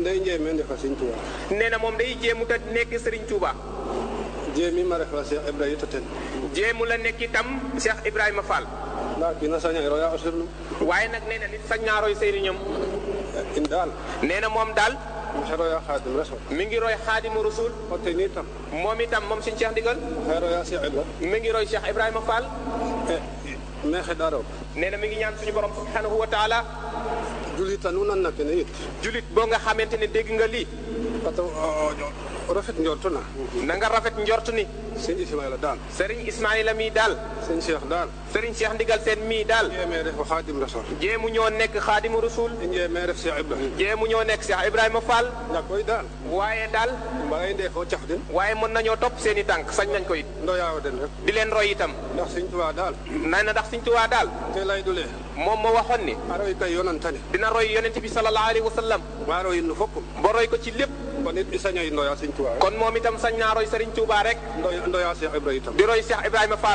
min day jéemee ne fa Sëriñ Tuuba nee na moom day jéemu ta nekk Serigne Touba jéemi ma refa Cheikh Ibrahima taten jéemu la nekk itam Cheikh Ibrahima Fall ndaa kii na saña roya o sirnum waaye nag nee na nit sañ naa roy sëriñam in daal nee na moom daal xe roya Xaadim Rasul mi ngi roy Xaadimu Rasul o te nii tam moom itam moom suñu Cheikh Ndigal xe roya Cheikh Ibra mi ngi roy Cheikh Ibrahima Fall mais xe daaro nee na mi ngi ñaan suñu borom subhanahu wa taala julita nu nan na kene it julit boo nga xamante ne dégg nga lii parce que rafet njortu na na nga rafet njort ni sëñ Ismaïla daal Serigne Ismaïla mii daal sëñ Cheikh daal Serigne Cheikh Ndigal seen mii daal jéemee ref Xaadim Rasul jéemu ñoo nekk Xaadimu Rasul jéemee ref Cheikh Ibra jéemu ñoo nekk Cheikh Ibrahima Fall nda koy daal waaye daal mbaa ndee foo caf den waaye mën nañoo topp seen i tànk sañ nañ ko it ndoyaawo den rek di leen roy itam ndax Sëriñ Tuubaa daal nee na ndax Sëriñ Tuubaa daal te lay dulee moom moo waxoon ni a roy kay yonantane dina roy yonent bi sallallahu alayhi wa sallam waa roy nu fopp ba roy ko ci lépp kon it i sañoy ndoya Sëriñ Tuubaa kon moom itam sañ naa roy Serigne Touba rek ndoya Cheikh Ibra itam di roy Cheikh Ibrahima Fall